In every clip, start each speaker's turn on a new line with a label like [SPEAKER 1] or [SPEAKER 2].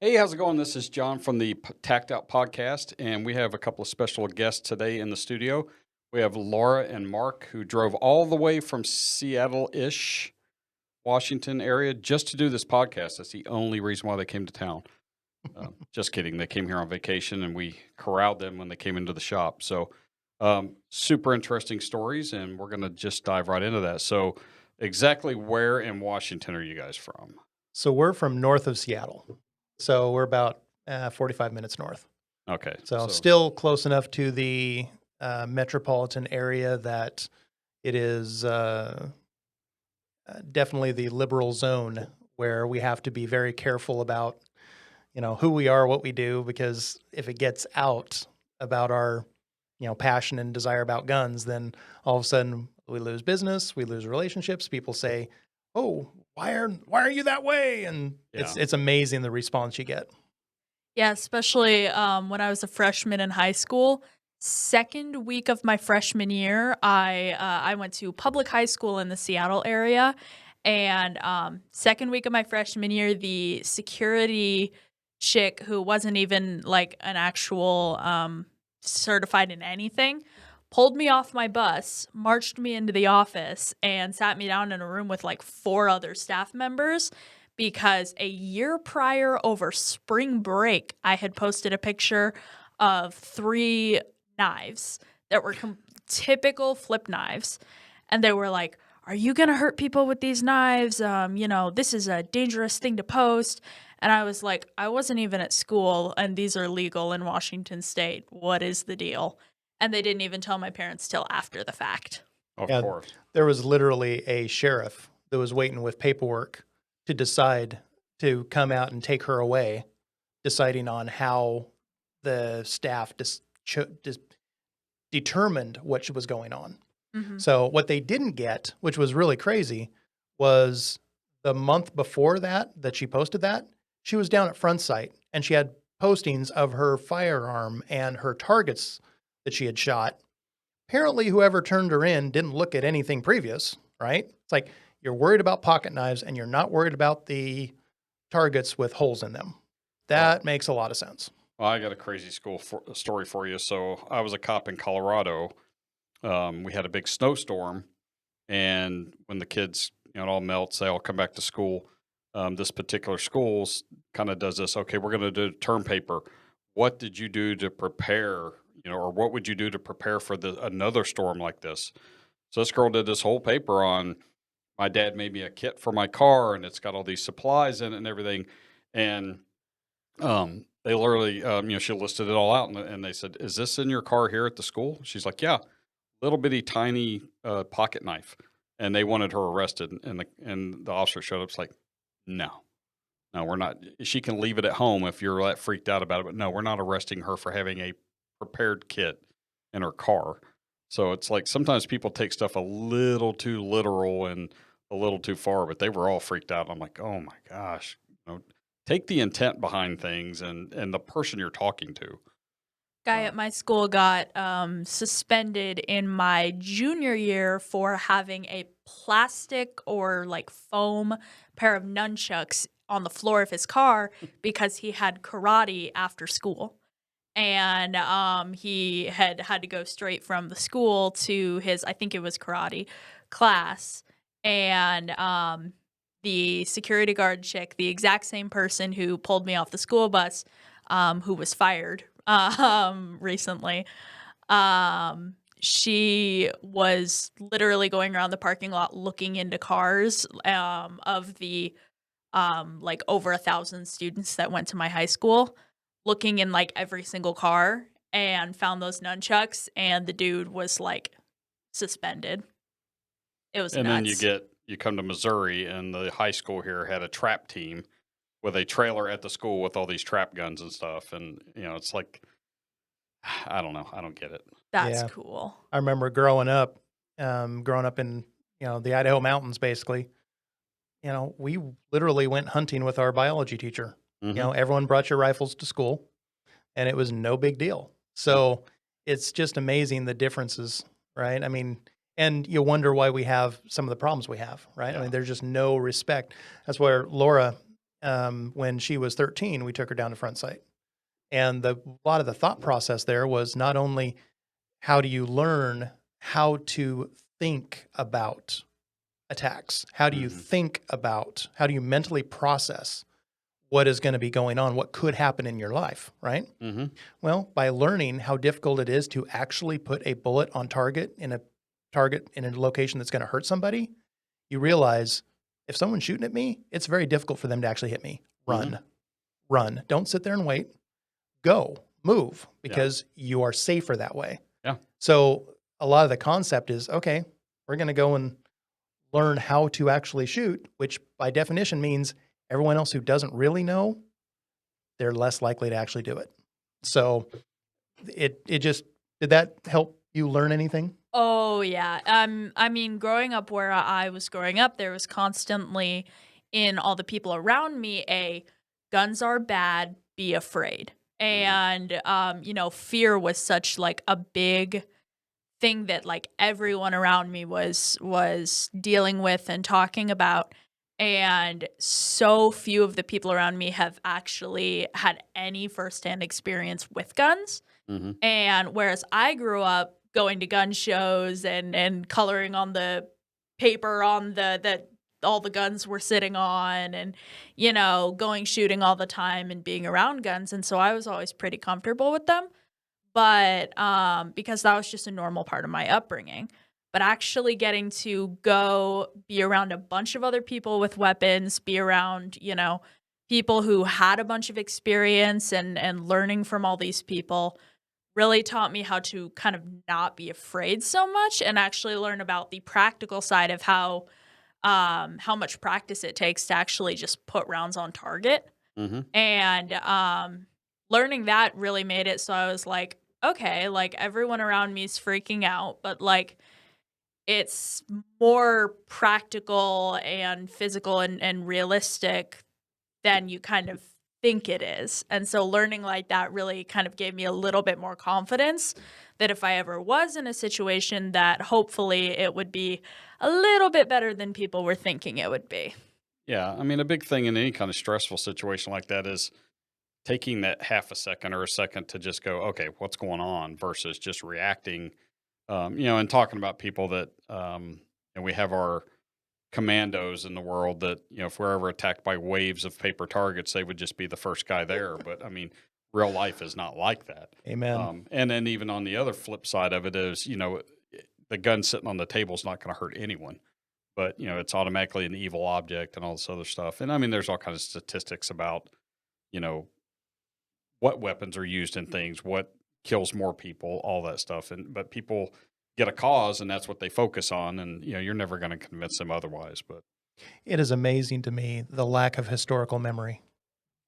[SPEAKER 1] Hey, how's it going? This is John from the Tacked Out Podcast, and we have a couple of special guests today in the studio. We have Laura and Mark, who drove all the way from Seattle-ish, Washington area, just to do this podcast. That's the only reason why they came to town. Just kidding. They came here on vacation, and we corralled them when they came into the shop. So, super interesting stories, and we're going to just dive right into that. So, exactly where in Washington are you guys from?
[SPEAKER 2] So we're from north of Seattle. So we're about 45 minutes north.
[SPEAKER 1] Okay.
[SPEAKER 2] So still close enough to the metropolitan area that it is definitely the liberal zone where we have to be very careful about, who we are, what we do, because if it gets out about our, passion and desire about guns, then all of a sudden we lose business, we lose relationships. People say, "Oh, why are you that way?" And it's amazing the response you get.
[SPEAKER 3] Yeah, especially when I was a freshman in high school. Second week of my freshman year, I went to public high school in the Seattle area, and second week of my freshman year, the security chick who wasn't even like an actual certified in anything pulled me off my bus, marched me into the office, and sat me down in a room with like 4 other staff members because a year prior over spring break, I had posted a picture of 3 knives that were typical flip knives. And they were like, "Are you going to hurt people with these knives? This is a dangerous thing to post." And I was like, I wasn't even at school, and these are legal in Washington State. What is the deal? And they didn't even tell my parents till after the fact.
[SPEAKER 1] Of
[SPEAKER 2] Yeah,
[SPEAKER 1] course.
[SPEAKER 2] there was literally a sheriff that was waiting with paperwork to decide to come out and take her away, deciding on how the staff determined what was going on.
[SPEAKER 3] Mm-hmm.
[SPEAKER 2] So what they didn't get, which was really crazy, was the month before that she posted that, she was down at Front Sight and she had postings of her firearm and her targets that she had shot. Apparently, whoever turned her in didn't look at anything previous, right? It's like you're worried about pocket knives and you're not worried about the targets with holes in them. That makes a lot of sense.
[SPEAKER 1] Well, I got a crazy story for you. So I was a cop in Colorado. We had a big snowstorm, and when the kids, it all melts, they all come back to school. This particular school kind of does this. Okay, we're going to do term paper. What did you do to prepare? Or what would you do to prepare for another storm like this? So this girl did this whole paper on my dad made me a kit for my car, and it's got all these supplies in it and everything. And they literally, she listed it all out, and they said, "Is this in your car here at the school?" She's like, "Yeah, little bitty tiny pocket knife." And they wanted her arrested, and the officer showed up. It's like, no, we're not. She can leave it at home if you're that freaked out about it, but no, we're not arresting her for having a prepared kit in her car. So it's like sometimes people take stuff a little too literal and a little too far, but they were all freaked out. I'm like, oh my gosh, take the intent behind things and the person you're talking to.
[SPEAKER 3] Guy at my school got suspended in my junior year for having a plastic or like foam pair of nunchucks on the floor of his car because he had karate after school. And he had to go straight from the school to his, I think it was karate class. And the security guard chick, the exact same person who pulled me off the school bus, who was fired recently, she was literally going around the parking lot looking into cars of the like over 1,000 students that went to my high school, looking in like every single car, and found those nunchucks, and the dude was like suspended. It was
[SPEAKER 1] and
[SPEAKER 3] nuts.
[SPEAKER 1] Then you come to Missouri, and the high school here had a trap team with a trailer at the school with all these trap guns and stuff. And, it's like, I don't know. I don't get it.
[SPEAKER 3] That's
[SPEAKER 2] Yeah.
[SPEAKER 3] cool.
[SPEAKER 2] I remember growing up in, the Idaho mountains, basically. We literally went hunting with our biology teacher.
[SPEAKER 1] Mhm.
[SPEAKER 2] Everyone brought your rifles to school, and it was no big deal. So it's just amazing the differences, right? I mean, and you wonder why we have some of the problems we have, right? I
[SPEAKER 1] Yeah.
[SPEAKER 2] mean, there's just no respect. That's where Laura When she was 13, we took her down to front sight. And a lot of the thought process there was not only how do you learn how to think about attacks? How do you think about, how do you mentally process what is going to be going on, what could happen in your life, right?
[SPEAKER 1] Mm-hmm.
[SPEAKER 2] Well, by learning how difficult it is to actually put a bullet on target in a location that's going to hurt somebody, you realize if someone's shooting at me, it's very difficult for them to actually hit me. Run. Don't sit there and wait. Go, move, because you are safer that way.
[SPEAKER 1] Yeah.
[SPEAKER 2] So a lot of the concept is, okay, we're going to go and learn how to actually shoot, which by definition means everyone else who doesn't really know, they're less likely to actually do it. So it just, did that help you learn anything?
[SPEAKER 3] Oh, yeah. I mean, growing up where I was growing up, there was constantly in all the people around me, guns are bad, be afraid. And, fear was such like a big thing that like everyone around me was dealing with and talking about. And so few of the people around me have actually had any firsthand experience with guns.
[SPEAKER 1] Mm-hmm.
[SPEAKER 3] And whereas I grew up going to gun shows and coloring on the paper on that all the guns were sitting on and, going shooting all the time and being around guns. And so I was always pretty comfortable with them. But because that was just a normal part of my upbringing. But actually getting to go be around a bunch of other people with weapons, be around, people who had a bunch of experience and learning from all these people really taught me how to kind of not be afraid so much and actually learn about the practical side of how much practice it takes to actually just put rounds on target.
[SPEAKER 1] Mm-hmm.
[SPEAKER 3] And learning that really made it so I was like, okay, like everyone around me is freaking out, but like it's more practical and physical and realistic than you kind of think it is. And so learning like that really kind of gave me a little bit more confidence that if I ever was in a situation that hopefully it would be a little bit better than people were thinking it would be.
[SPEAKER 1] Yeah. I mean, a big thing in any kind of stressful situation like that is taking that half a second or a second to just go, okay, what's going on versus just reacting, and talking about people that, and we have our commandos in the world that, if we're ever attacked by waves of paper targets, they would just be the first guy there. But I mean, real life is not like that.
[SPEAKER 2] Amen.
[SPEAKER 1] And then even on the other flip side of it is, the gun sitting on the table is not going to hurt anyone, but it's automatically an evil object and all this other stuff. And I mean, there's all kinds of statistics about, what weapons are used in things, what kills more people, all that stuff. But people get a cause and that's what they focus on. And, you're never going to convince them otherwise, but.
[SPEAKER 2] It is amazing to me, the lack of historical memory.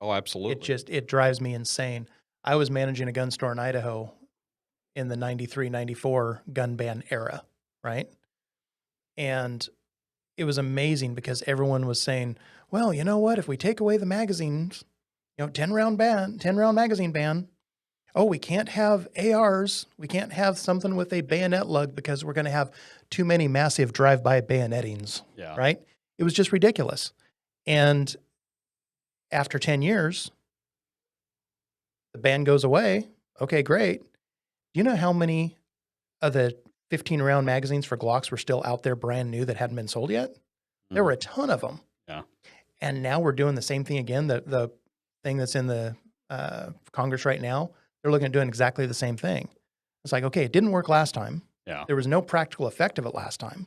[SPEAKER 1] Oh, absolutely.
[SPEAKER 2] It drives me insane. I was managing a gun store in Idaho in the 93, 94 gun ban era, right? And it was amazing because everyone was saying, well, you know what, if we take away the magazines, 10 round magazine ban. Oh, we can't have ARs. We can't have something with a bayonet lug because we're going to have too many massive drive-by bayonettings, right? It was just ridiculous. And after 10 years, the ban goes away. Okay, great. Do you know how many of the 15 round magazines for Glocks were still out there brand new that hadn't been sold yet? There were a ton of them.
[SPEAKER 1] Yeah.
[SPEAKER 2] And now we're doing the same thing again. The thing that's in the Congress right now, they're looking at doing exactly the same thing. It's like, okay, it didn't work last time.
[SPEAKER 1] Yeah.
[SPEAKER 2] There was no practical effect of it last time.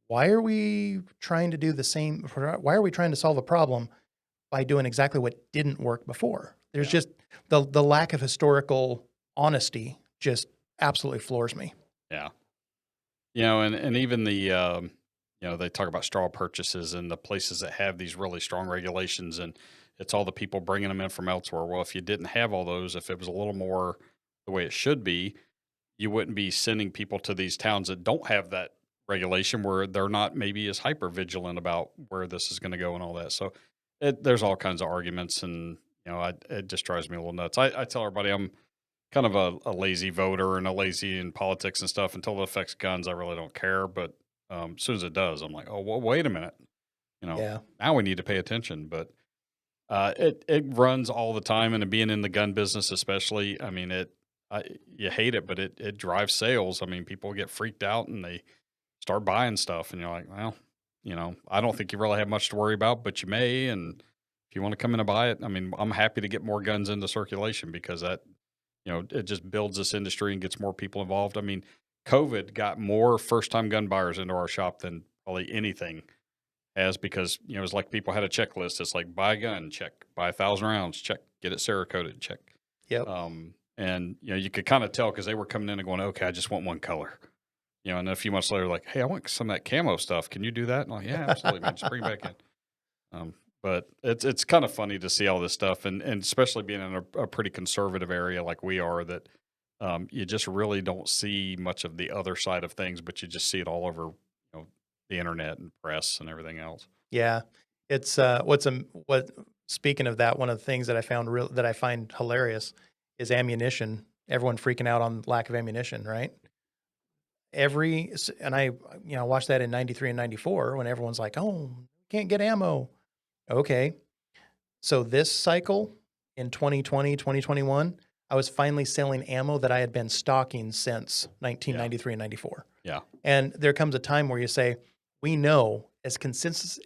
[SPEAKER 2] Why are we trying to do the same? Why are we trying to solve a problem by doing exactly what didn't work before? There's just the lack of historical honesty just absolutely floors me.
[SPEAKER 1] Yeah. And even the, they talk about straw purchases and the places that have these really strong regulations and it's all the people bringing them in from elsewhere. Well, if you didn't have all those, if it was a little more the way it should be, you wouldn't be sending people to these towns that don't have that regulation where they're not maybe as hyper vigilant about where this is going to go and all that. So there's all kinds of arguments and, it just drives me a little nuts. I tell everybody I'm kind of a lazy voter and a lazy in politics and stuff. Until it affects guns, I really don't care. But as soon as it does, I'm like, oh, well, wait a minute.
[SPEAKER 2] Yeah.
[SPEAKER 1] now we need to pay attention. But it runs all the time, and being in the gun business, especially, I mean, you hate it, but it drives sales. I mean, people get freaked out and they start buying stuff, and you're like, well, I don't think you really have much to worry about, but you may. And if you want to come in and buy it, I mean, I'm happy to get more guns into circulation because that, it just builds this industry and gets more people involved. I mean, COVID got more first time gun buyers into our shop than probably anything has, because, it's like people had a checklist. It's like, buy a gun, check, buy 1,000 rounds, check, get it Cerakoted, check.
[SPEAKER 2] Yep.
[SPEAKER 1] And, you could kind of tell because they were coming in and going, okay, I just want one color. And a few months later, like, hey, I want some of that camo stuff. Can you do that? And I'm like, yeah, absolutely, man. Just bring it back in. But it's kind of funny to see all this stuff, and especially being in a pretty conservative area like we are, that you just really don't see much of the other side of things, but you just see it all over, the internet and press and everything else.
[SPEAKER 2] Yeah. It's speaking of that, one of the things that I found that I find hilarious is ammunition. Everyone freaking out on lack of ammunition, right? And I watched that in 93 and 94 when everyone's like, oh, can't get ammo. Okay. So this cycle in 2020, 2021, I was finally selling ammo that I had been stocking since 1993 and 94.
[SPEAKER 1] Yeah.
[SPEAKER 2] And there comes a time where you say, we know as consistently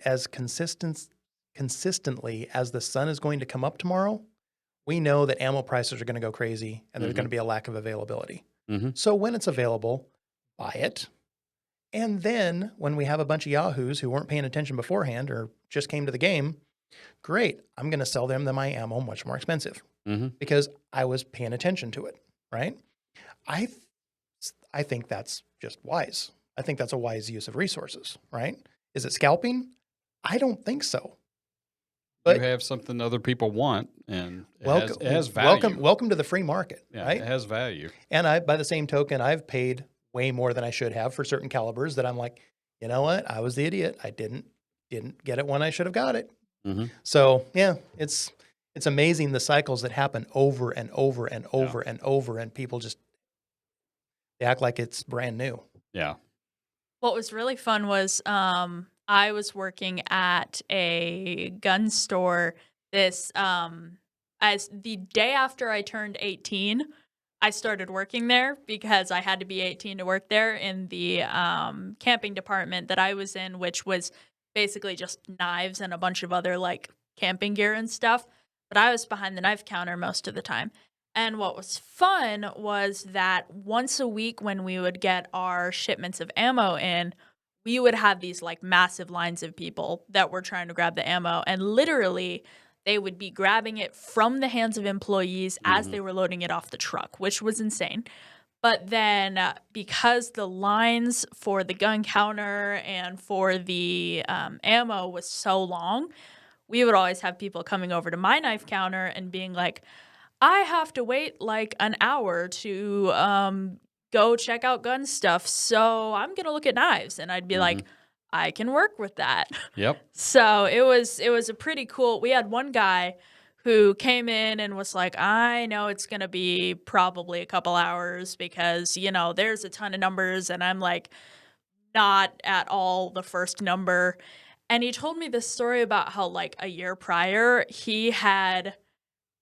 [SPEAKER 2] as the sun is going to come up tomorrow, we know that ammo prices are going to go crazy and there's going to be a lack of availability.
[SPEAKER 1] Mm-hmm.
[SPEAKER 2] So when it's available, buy it. And then when we have a bunch of yahoos who weren't paying attention beforehand or just came to the game, great, I'm going to sell them my ammo much more expensive because I was paying attention to it, right? I think that's just wise. I think that's a wise use of resources, right? Is it scalping? I don't think so. But
[SPEAKER 1] you have something other people want, and it has value.
[SPEAKER 2] Welcome to the free market, right?
[SPEAKER 1] It has value.
[SPEAKER 2] And by the same token, I've paid way more than I should have for certain calibers that I'm like, you know what? I was the idiot. I didn't get it when I should have got it.
[SPEAKER 1] Mm-hmm.
[SPEAKER 2] So yeah, it's amazing the cycles that happen over and over and over and over, and people they act like it's brand new.
[SPEAKER 1] Yeah.
[SPEAKER 3] What was really fun was I was working at a gun store as the day after I turned 18. I started working there because I had to be 18 to work there in the camping department that I was in, which was basically just knives and a bunch of other like camping gear and stuff. But I was behind the knife counter most of the time. And what was fun was that once a week when we would get our shipments of ammo in, we would have these like massive lines of people that were trying to grab the ammo. And literally, they would be grabbing it from the hands of employees as they were loading it off the truck, which was insane. But then because the lines for the gun counter and for the ammo was so long, we would always have people coming over to my knife counter and being like, I have to wait like an hour to go check out gun stuff, so I'm going to look at knives. And I'd be like, I can work with that.
[SPEAKER 1] Yep.
[SPEAKER 3] So it was a pretty cool. We had one guy who came in and was like, I know it's going to be probably a couple hours because, there's a ton of numbers. And I'm like, not at all the first number. And he told me this story about how like a year prior, he had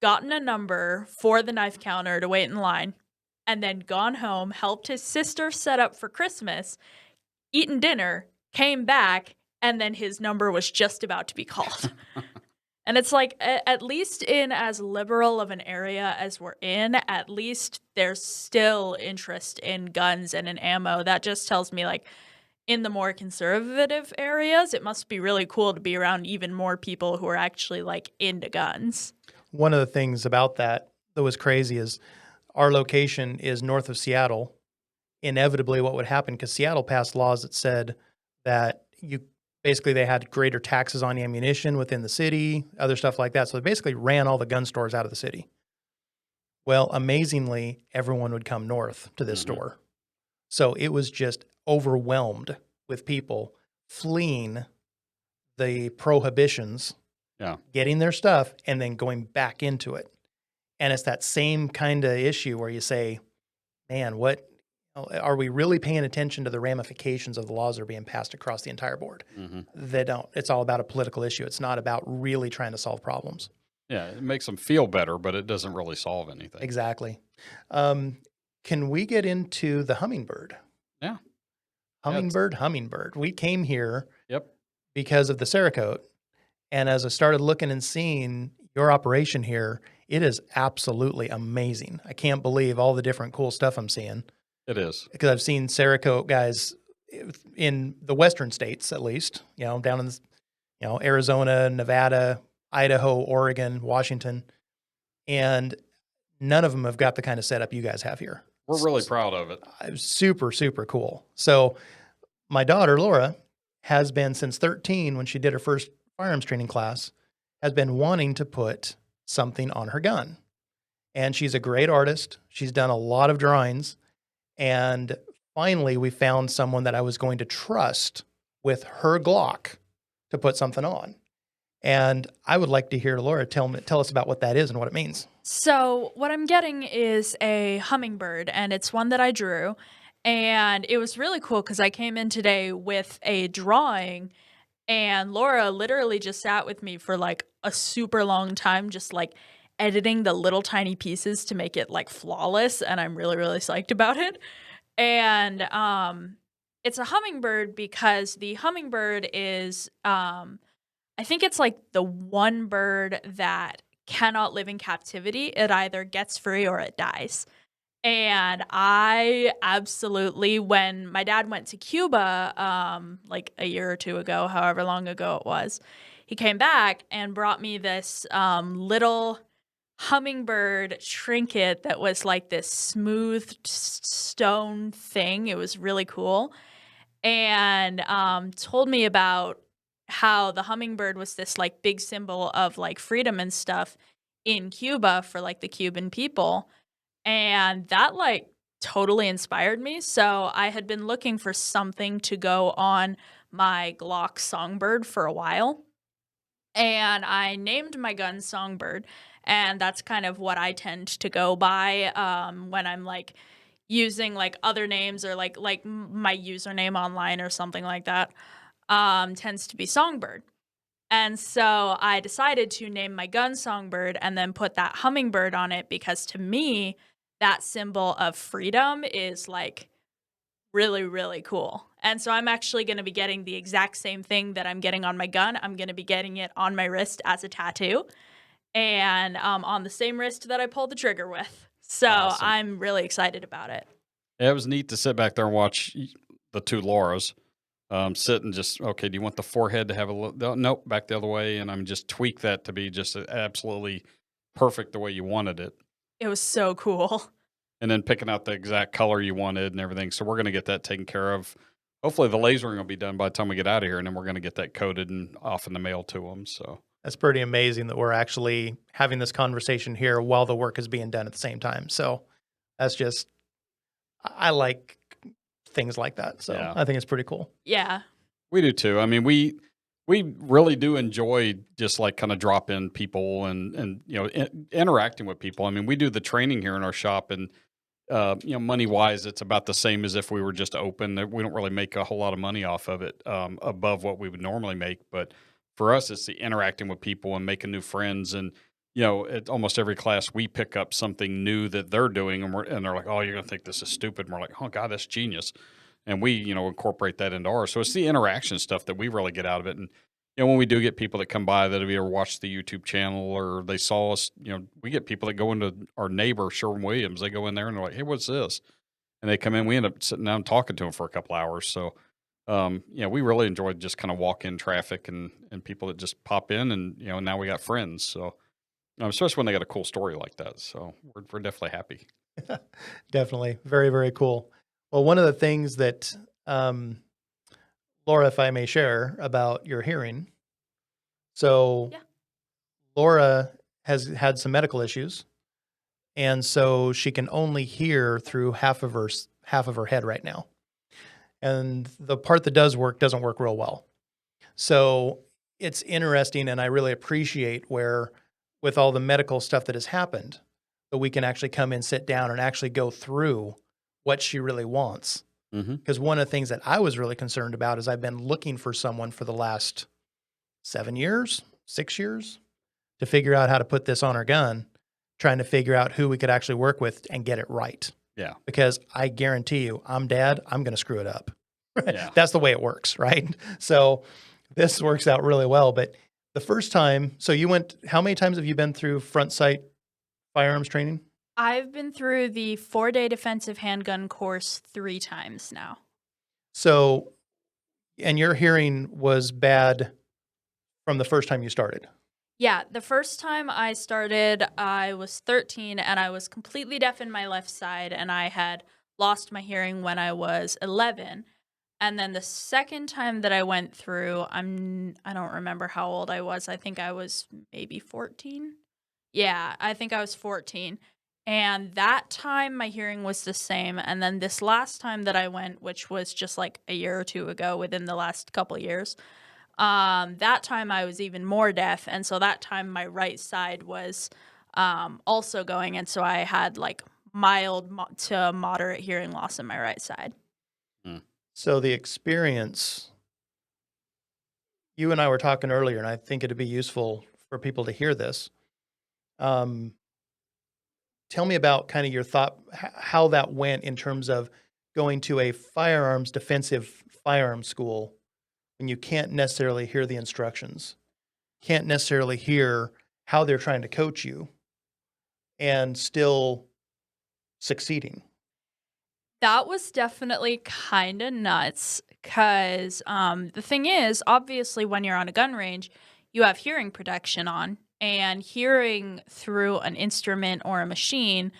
[SPEAKER 3] gotten a number for the knife counter to wait in line and then gone home, helped his sister set up for Christmas, eaten dinner, came back, and then his number was just about to be called. And it's like, at least in as liberal of an area as we're in, at least there's still interest in guns and in ammo. That just tells me, like, in the more conservative areas, it must be really cool to be around even more people who are actually, like, into guns.
[SPEAKER 2] One of the things about that was crazy is our location is north of Seattle. Inevitably, what would happen, because Seattle passed laws that said that they had greater taxes on ammunition within the city, other stuff like that. So they basically ran all the gun stores out of the city. Well, amazingly, everyone would come north to this store. So it was just overwhelmed with people fleeing the prohibitions, getting their stuff, and then going back into it. And it's that same kind of issue where you say, man, Are we really paying attention to the ramifications of the laws that are being passed across the entire board?
[SPEAKER 1] Mm-hmm.
[SPEAKER 2] They don't. It's all about a political issue. It's not about really trying to solve problems.
[SPEAKER 1] Yeah, it makes them feel better, but it doesn't really solve anything.
[SPEAKER 2] Exactly. Can we get into the hummingbird?
[SPEAKER 1] Yeah.
[SPEAKER 2] Hummingbird. We came here
[SPEAKER 1] Yep.
[SPEAKER 2] because of the Cerakote. And as I started looking and seeing your operation here, it is absolutely amazing. I can't believe all the different cool stuff I'm seeing.
[SPEAKER 1] It is.
[SPEAKER 2] Because I've seen Cerakote guys in the western states, at least, down in, Arizona, Nevada, Idaho, Oregon, Washington, and none of them have got the kind of setup you guys have here.
[SPEAKER 1] We're really proud of it.
[SPEAKER 2] Super, super cool. So my daughter, Laura, has been since 13 when she did her first firearms training class, has been wanting to put something on her gun. And she's a great artist. She's done a lot of drawings. And finally, we found someone that I was going to trust with her Glock to put something on. And I would like to hear Laura tell us about what that is and what it means.
[SPEAKER 3] So what I'm getting is a hummingbird, and it's one that I drew. And it was really cool because I came in today with a drawing, and Laura literally just sat with me for like a super long time, just like editing the little tiny pieces to make it like flawless. And I'm really, really psyched about it. And it's a hummingbird because the hummingbird is, I think it's like the one bird that cannot live in captivity. It either gets free or it dies. And I absolutely, when my dad went to Cuba, like a year or two ago, however long ago it was, he came back and brought me this little hummingbird trinket that was like this smooth stone thing. It was really cool. And told me about how the hummingbird was this like big symbol of like freedom and stuff in Cuba for like the Cuban people. And that like totally inspired me. So I had been looking for something to go on my Glock Songbird for a while. And I named my gun Songbird. And that's kind of what I tend to go by when I'm like using like other names or like my username online or something like that. Tends to be Songbird. And so I decided to name my gun Songbird and then put that hummingbird on it because to me, that symbol of freedom is like really, really cool. And so I'm actually going to be getting the exact same thing that I'm getting on my gun. I'm going to be getting it on my wrist as a tattoo and on the same wrist that I pulled the trigger with. So
[SPEAKER 1] Awesome.
[SPEAKER 3] I'm really excited about it.
[SPEAKER 1] Yeah, it was neat to sit back there and watch the two Lauras sit and just, okay, do you want the forehead to have a little, nope, back the other way. And I'm just tweak that to be just absolutely perfect the way you wanted it.
[SPEAKER 3] It was so cool.
[SPEAKER 1] And then picking out the exact color you wanted and everything. So we're going to get that taken care of. Hopefully the lasering will be done by the time we get out of here. And then we're going to get that coded and off in the mail to them. So
[SPEAKER 2] that's pretty amazing that we're actually having this conversation here while the work is being done at the same time. So that's just, I like things like that. So
[SPEAKER 1] Yeah.
[SPEAKER 2] I think it's pretty cool.
[SPEAKER 3] Yeah.
[SPEAKER 1] We do too. I mean, we really do enjoy just like kind of drop in people and interacting with people. I mean, we do the training here in our shop and, money wise, it's about the same as if we were just open. We don't really make a whole lot of money off of it above what we would normally make. But for us, it's the interacting with people and making new friends. And, at almost every class, we pick up something new that they're doing and they're like, oh, you're going to think this is stupid. And we're like, oh, God, that's genius. And we, incorporate that into ours. So it's the interaction stuff that we really get out of it. And, when we do get people that come by that have either watched the YouTube channel or they saw us, we get people that go into our neighbor, Sherwin-Williams. They go in there and they're like, hey, what's this? And they come in. We end up sitting down talking to them for a couple hours. So, we really enjoyed just kind of walk-in traffic and people that just pop in and, now we got friends. So, especially when they got a cool story like that. So we're definitely happy.
[SPEAKER 2] Definitely. Very, very cool. Well, one of the things that, Laura, if I may share about your hearing. So
[SPEAKER 3] Yeah.
[SPEAKER 2] Laura has had some medical issues. And so she can only hear through half of her head right now. And the part that doesn't work real well. So it's interesting. And I really appreciate where with all the medical stuff that has happened, that we can actually come in, sit down and actually go through what she really wants.
[SPEAKER 1] Mm-hmm.
[SPEAKER 2] Because one of the things that I was really concerned about is I've been looking for someone for the last 6 years to figure out how to put this on her gun, trying to figure out who we could actually work with and get it right.
[SPEAKER 1] Yeah.
[SPEAKER 2] Because I guarantee you, I'm dad, I'm going to screw it up.
[SPEAKER 1] Yeah.
[SPEAKER 2] That's the way it works, right? So this works out really well. But the first time, so you went, how many times have you been through front sight firearms training?
[SPEAKER 3] I've been through the 4-day defensive handgun course 3 times now.
[SPEAKER 2] So, and your hearing was bad from the first time you started.
[SPEAKER 3] Yeah, the first time I started, I was 13 and I was completely deaf in my left side, and I had lost my hearing when I was 11. And then the second time that I went through, I don't remember how old I was. I think I was maybe 14. Yeah, I think I was 14. And that time my hearing was the same. And then this last time that I went, which was just like a year or two ago, within the last couple years, that time I was even more deaf. And so that time my right side was also going. And so I had like mild to moderate hearing loss in my right side.
[SPEAKER 2] So the experience, you and I were talking earlier, and I think it'd be useful for people to hear this. Tell me about kind of your thought, how that went in terms of going to a defensive firearms school when you can't necessarily hear the instructions, can't necessarily hear how they're trying to coach you, and still succeeding.
[SPEAKER 3] That was definitely kind of nuts because the thing is, obviously, when you're on a gun range, you have hearing protection on, and hearing through an instrument or a machine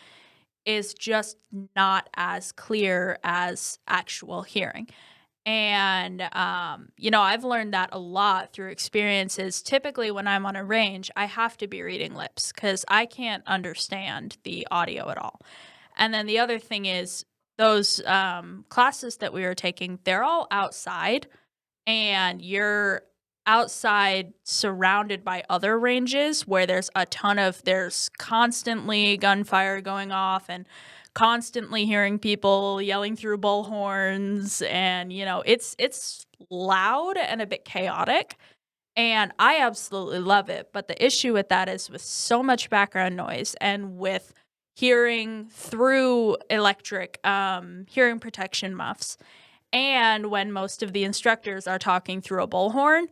[SPEAKER 3] is just not as clear as actual hearing. And, I've learned that a lot through experiences. Typically, when I'm on a range, I have to be reading lips because I can't understand the audio at all. And then the other thing is, those classes that we were taking, they're all outside, and you're outside surrounded by other ranges where there's constantly gunfire going off and constantly hearing people yelling through bullhorns, and it's loud and a bit chaotic, and I absolutely love it. But the issue with that is with so much background noise and with hearing through electric hearing protection muffs, and when most of the instructors are talking through a bullhorn,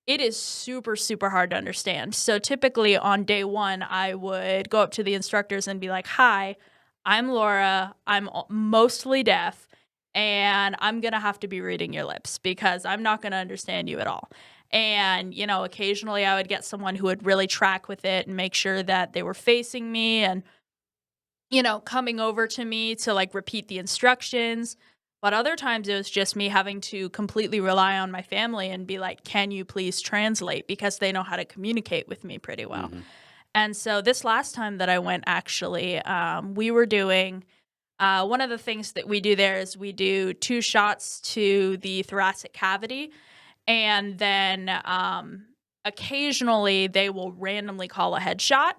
[SPEAKER 3] it is super, super hard to understand. So typically on day 1, I would go up to the instructors and be like, "Hi, I'm Laura. I'm mostly deaf, and I'm going to have to be reading your lips because I'm not going to understand you at all." And, occasionally I would get someone who would really track with it and make sure that they were facing me and, coming over to me to like repeat the instructions. But other times it was just me having to completely rely on my family and be like, "Can you please translate?" Because they know how to communicate with me pretty well. Mm-hmm. And so this last time that I went, actually, we were doing one of the things that we do there is we do 2 shots to the thoracic cavity. And then occasionally they will randomly call a headshot.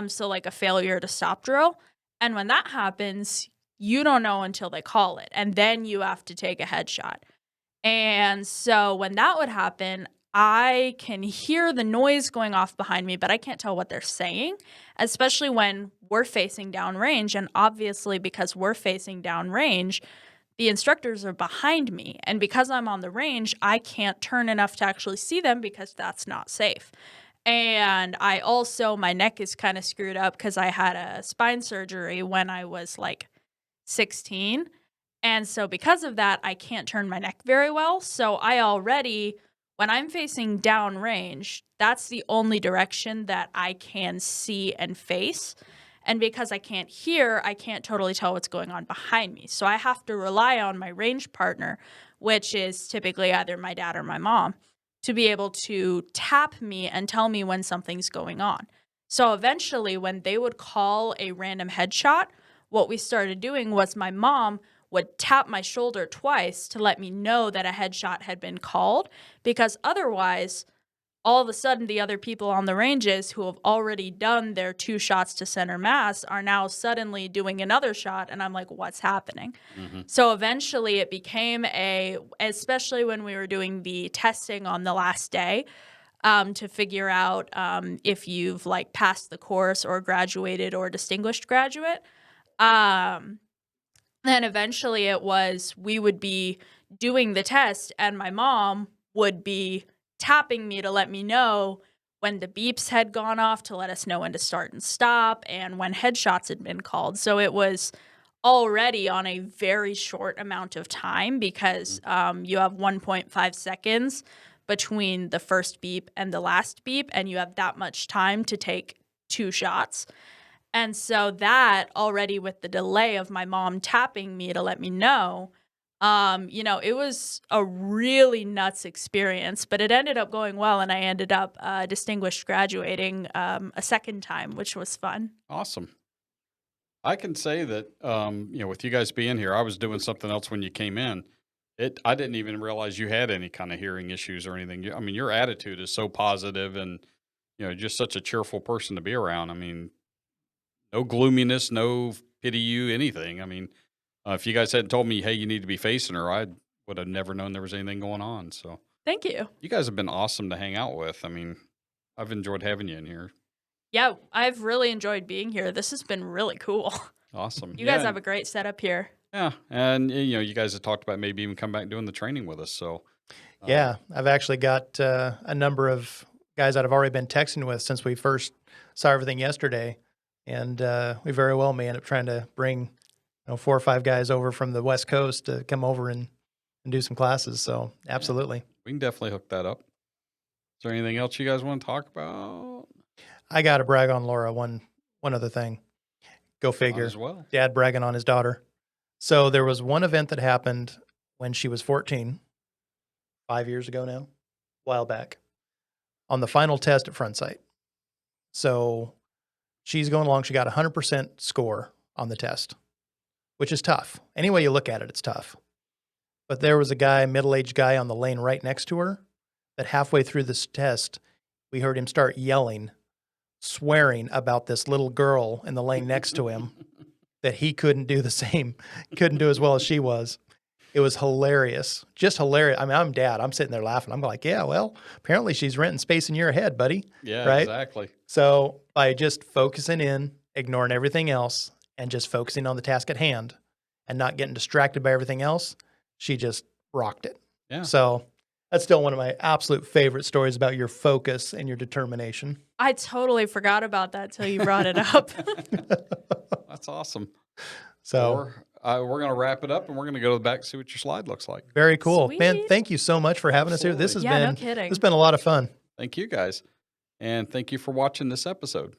[SPEAKER 3] So like a failure to stop drill. And when that happens, you don't know until they call it. And then you have to take a headshot. And so when that would happen, I can hear the noise going off behind me, but I can't tell what they're saying, especially when we're facing downrange. And obviously, because we're facing downrange, the instructors are behind me. And because I'm on the range, I can't turn enough to actually see them because that's not safe. And I also, my neck is kind of screwed up because I had a spine surgery when I was like 16. And so because of that, I can't turn my neck very well. So I already, when I'm facing downrange, that's the only direction that I can see and face. And because I can't hear, I can't totally tell what's going on behind me. So I have to rely on my range partner, which is typically either my dad or my mom, to be able to tap me and tell me when something's going on. So eventually, when they would call a random headshot, what we started doing was my mom would tap my shoulder twice to let me know that a headshot had been called, because otherwise all of a sudden the other people on the ranges who have already done their 2 shots to center mass are now suddenly doing another shot, and I'm like, what's happening? So eventually it became especially when we were doing the testing on the last day, to figure out if you've like passed the course or graduated or distinguished graduate. Then eventually it was we would be doing the test and my mom would be tapping me to let me know when the beeps had gone off, to let us know when to start and stop, and when headshots had been called. So it was already on a very short amount of time because you have 1.5 seconds between the first beep and the last beep, and you have that much time to take 2 shots. And so that already, with the delay of my mom tapping me to let me know, it was a really nuts experience, but it ended up going well, and I ended up distinguished graduating a second time, which was fun.
[SPEAKER 1] Awesome. I can say that, with you guys being here, I was doing something else when you came in. I didn't even realize you had any kind of hearing issues or anything. I mean, your attitude is so positive and, just such a cheerful person to be around. I mean, no gloominess, no pity you, anything. I mean, if you guys hadn't told me, hey, you need to be facing her, I would have never known there was anything going on. So
[SPEAKER 3] Thank you.
[SPEAKER 1] you guys have been awesome to hang out with. I mean, I've enjoyed having you in here.
[SPEAKER 3] Yeah, I've really enjoyed being here. This has been really cool.
[SPEAKER 1] Awesome.
[SPEAKER 3] You guys have a great setup here.
[SPEAKER 1] Yeah. And, you guys have talked about maybe even come back doing the training with us. So,
[SPEAKER 2] Yeah, I've actually got a number of guys that I've already been texting with since we first saw everything yesterday. And we very well may end up trying to bring 4 or 5 guys over from the West Coast to come over and do some classes. So absolutely.
[SPEAKER 1] we can definitely hook that up. Is there anything else you guys want to talk about?
[SPEAKER 2] I got to brag on Laura. One other thing. Go figure.
[SPEAKER 1] Might as well.
[SPEAKER 2] Dad bragging on his daughter. So there was one event that happened when she was 14, 5 years ago now, a while back, on the final test at Front Sight. So she's going along. She got a 100% score on the test, which is tough. Any way you look at it, it's tough. But there was a guy, middle-aged guy on the lane right next to her, that halfway through this test, we heard him start yelling, swearing about this little girl in the lane next to him, that he couldn't do the same, couldn't do as well as she was. It was hilarious, just hilarious. I mean, I'm dad. I'm sitting there laughing. I'm like, yeah, well, apparently she's renting space in your head, buddy.
[SPEAKER 1] Yeah,
[SPEAKER 2] right?
[SPEAKER 1] Exactly.
[SPEAKER 2] So by just focusing in, ignoring everything else, and just focusing on the task at hand and not getting distracted by everything else, she just rocked it.
[SPEAKER 1] Yeah.
[SPEAKER 2] So that's still one of my absolute favorite stories about your focus and your determination.
[SPEAKER 3] I totally forgot about that till you brought it up.
[SPEAKER 1] That's awesome.
[SPEAKER 2] So
[SPEAKER 1] we're going to wrap it up and we're going to go to the back and see what your slide looks like.
[SPEAKER 2] very cool.
[SPEAKER 3] Sweet.
[SPEAKER 2] Man, thank you so much for having us here. This has
[SPEAKER 3] Yeah, no
[SPEAKER 2] been
[SPEAKER 3] kidding.
[SPEAKER 2] this has been a lot of fun.
[SPEAKER 1] Thank you guys. And thank you for watching this episode.